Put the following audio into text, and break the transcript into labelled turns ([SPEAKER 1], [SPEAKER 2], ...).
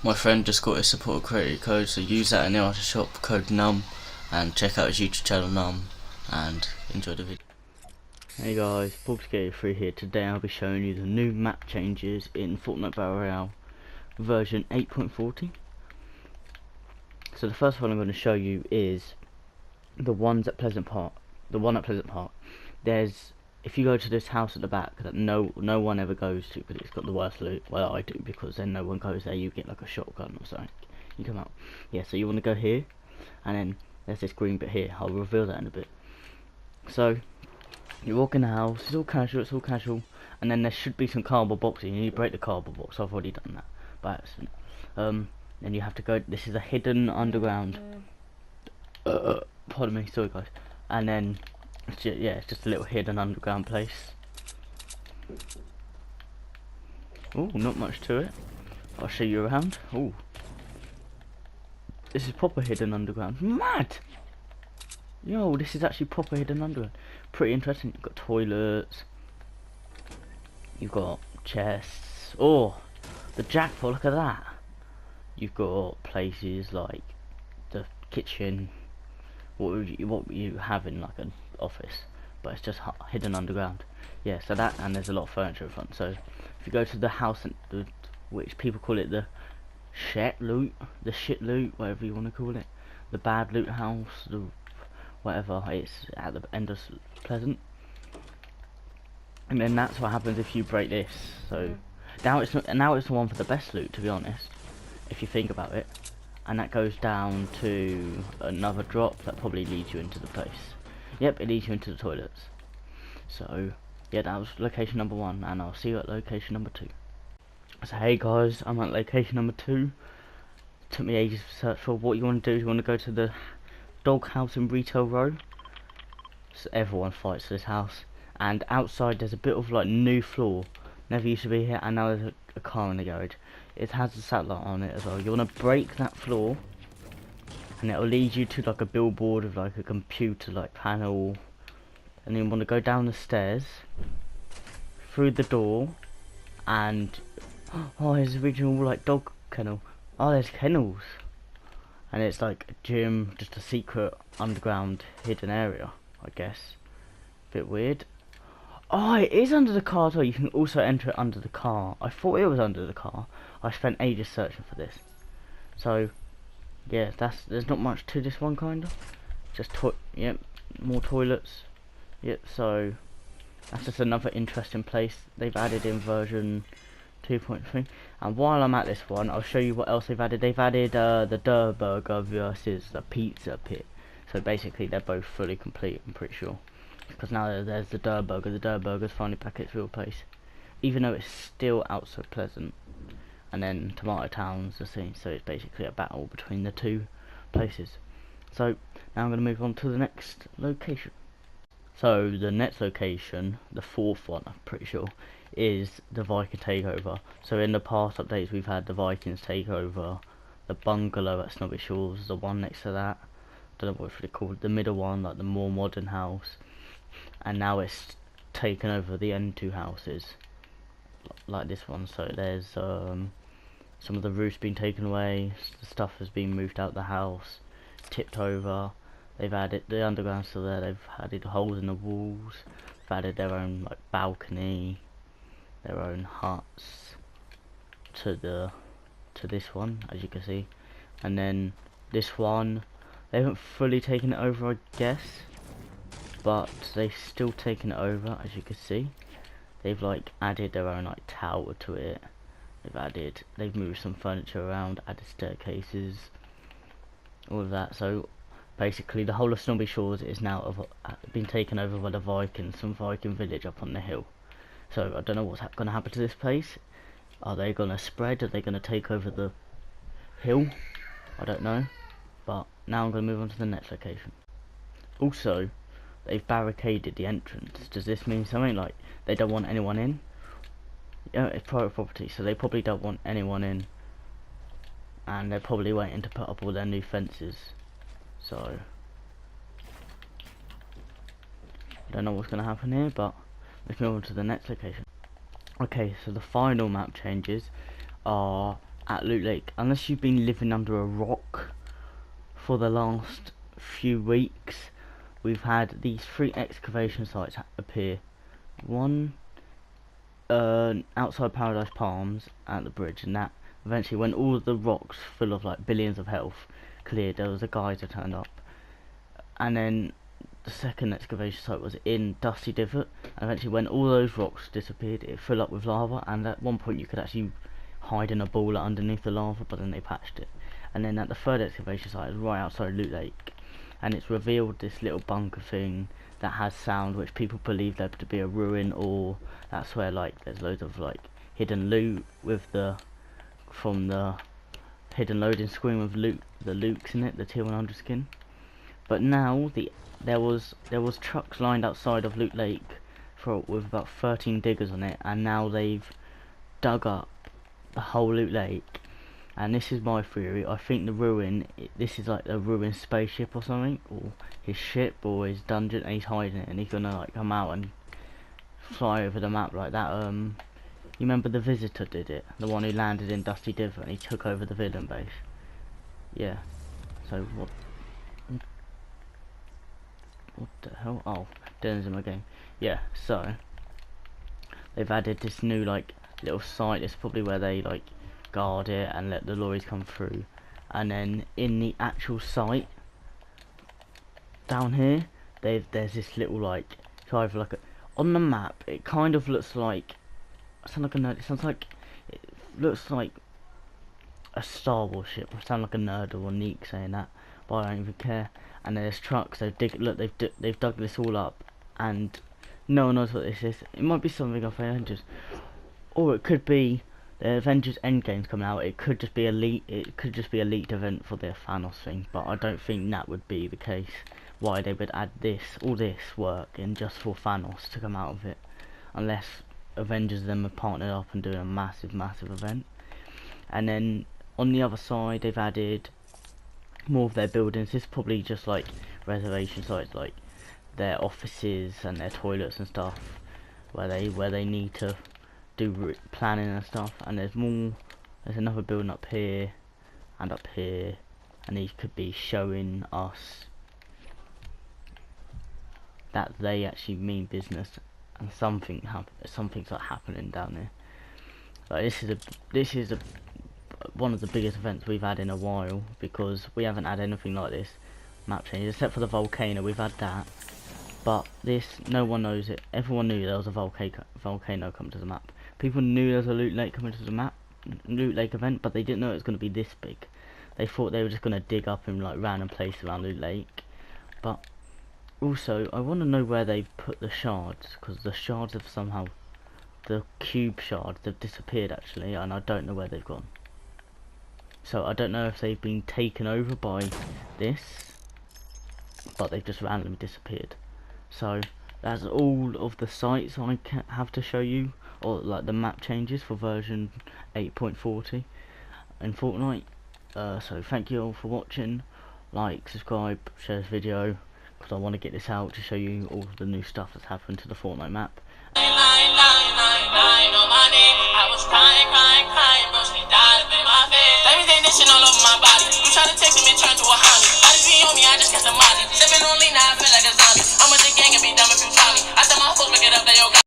[SPEAKER 1] My friend just got his support credit code, so use that in the after shop, code NUM, and check out his YouTube channel NUM, and enjoy the video. Hey guys, Fortnite here. Today I'll be showing you the new map changes in Fortnite Battle Royale version 8.40. So the first one I'm going to show you is the ones at Pleasant Park. The one at Pleasant Park. There's, if you go to this house at the back that no one ever goes to because it's got the worst loot. Well, I do, because then no one goes there. You get like a shotgun or something. You come out. Yeah, so you want to go here, and then there's this green bit here. I'll reveal that in a bit. So you walk in the house. It's all casual. And then there should be some cardboard boxes. You break the cardboard box. I've already done that by accident. Then you have to go. This is a hidden underground. Pardon me, sorry guys. And then it's just a little hidden underground place. Oh, not much to it. I'll show you around. Oh, this is proper hidden underground. Mad! Yo, this is actually proper hidden underground. Pretty interesting. You've got toilets. You've got chests. Oh, the jackpot! Look at that. You've got places like the kitchen. What you have in like an office, but it's just hidden underground. Yeah, so that, and there's a lot of furniture in front. So if you go to the house, which people call it the shit loot, whatever you want to call it, the bad loot house, the whatever, it's at the end of Pleasant. And then that's what happens if you break this. So now it's the one for the best loot, to be honest, if you think about it. And that goes down to another drop that probably leads you into the place. Yep, it leads you into the toilets. So yeah, that was location number 1, and I'll see you at location number 2. So hey guys, I'm at location number 2. Took me ages to search for what you want to do. You want to go to the doghouse in Retail Row. So everyone fights this house. And outside there's a bit of like new floor. Never used to be here, and now there's a car in the garage. It has a satellite on it as well. You want to break that floor, and it'll lead you to like a billboard of like a computer like panel, and then you want to go down the stairs through the door, and oh, there's original like dog kennel. Oh, there's kennels, and it's like a gym, just a secret underground hidden area, I guess. Bit weird. Oh, it is under the car as well. You can also enter it under the car. I thought it was under the car. I spent ages searching for this. So yeah, there's not much to this one, kinda. Just more toilets. Yep, so that's just another interesting place they've added in version 2.3. And while I'm at this one, I'll show you what else they've added. They've added the Durr Burger versus the Pizza Pit. So basically they're both fully complete, I'm pretty sure. Because now there's the Durr Burger. The Durr Burger's finally back at its real place, even though it's still outside Pleasant. And then Tomato Town's the same, so it's basically a battle between the two places. So now I'm going to move on to the next location. So the next location, the 4th one, I'm pretty sure, is the Viking takeover. So in the past updates we've had the Vikings takeover, the bungalow at Snobby Shores, the one next to that, don't know what it's really called, the middle one, like the more modern house. And now it's taken over the N2 houses, like this one. So there's some of the roof's been taken away, the stuff has been moved out the house, tipped over. They've added the underground still there. They've added holes in the walls. They've added their own like balcony, their own huts to this one, as you can see. And then this one, they haven't fully taken it over, I guess, but they've still taken it over, as you can see. They've like added their own like tower to it. They've moved some furniture around, added staircases, all of that. So basically the whole of Snobby Shores is now been taken over by the Vikings, some Viking village up on the hill. So I don't know what's going to happen to this place. Are they going to spread? Are they going to take over the hill? I don't know. But now I'm going to move on to the next location. Also, they've barricaded the entrance. Does this mean something? Like they don't want anyone in? Yeah, it's private property, so they probably don't want anyone in, and they're probably waiting to put up all their new fences. So I don't know what's going to happen here, but let's move on to the next location. Okay, so the final map changes are at Loot Lake, unless you've been living under a rock for the last few weeks, we've had these 3 excavation sites appear. One outside Paradise Palms at the bridge, and that eventually, when all the rocks full of like billions of health cleared, there was a geyser turned up. And then the second excavation site was in Dusty Divot, and eventually when all those rocks disappeared, it filled up with lava, and at one point you could actually hide in a ball underneath the lava, but then they patched it. And then at the third excavation site is right outside Loot Lake, and it's revealed this little bunker thing that has sound, which people believe there to be a ruin, or that's where like there's loads of like hidden loot with the from the hidden loading screen with the Lukes in it, the tier 100 skin. But now there was trucks lined outside of Loot Lake with about 13 diggers on it, and now they've dug up the whole Loot Lake. And this is my theory. I think the ruin, this is like a ruined spaceship or something, or his ship or his dungeon, and he's hiding it, and he's gonna like come out and fly over the map like that. You remember the Visitor did it, the one who landed in Dusty Divot and he took over the villain base. Yeah. So what the hell? Oh, Dylan's in my game. Yeah. So they've added this new like little site. It's probably where they like guard it and let the lorries come through. And then in the actual site down here, there's this little like, it's either like on the map it kind of looks like, I sound like a nerd, it looks like a Star Wars ship. I sound like a nerd or a neek saying that, but I don't even care. And there's trucks. They've dug this all up, and no one knows what this is. It might be something off Avengers, or it could be the Avengers Endgame's coming out. It could just be elite. It could just be a leaked event for the Thanos thing. But I don't think that would be the case. Why they would add all this work in just for Thanos to come out of it, unless Avengers them have partnered up and doing a massive event. And then on the other side they've added more of their buildings. This is probably just like reservation sites, like their offices and their toilets and stuff, where they need to do planning and stuff. And there's another building up here and up here, and these could be showing us that they actually mean business, and something's like happening down there. Like this is one of the biggest events we've had in a while, because we haven't had anything like this map change except for the volcano. We've had that, but this, no one knows it. Everyone knew there was a volcano coming to the map. People knew there was a Loot Lake coming to the map, Loot Lake event, but they didn't know it was going to be this big. They thought they were just going to dig up in like random places around Loot Lake. But also, I want to know where they've put the shards, because the shards have somehow, the cube shards, they've disappeared actually, and I don't know where they've gone. So I don't know if they've been taken over by this, but they've just randomly disappeared. So that's all of the sites I have to show you, or like the map changes for version 8.40 in Fortnite. So thank you all for watching. Like, subscribe, share this video, because I want to get this out to show you all the new stuff that's happened to the Fortnite map.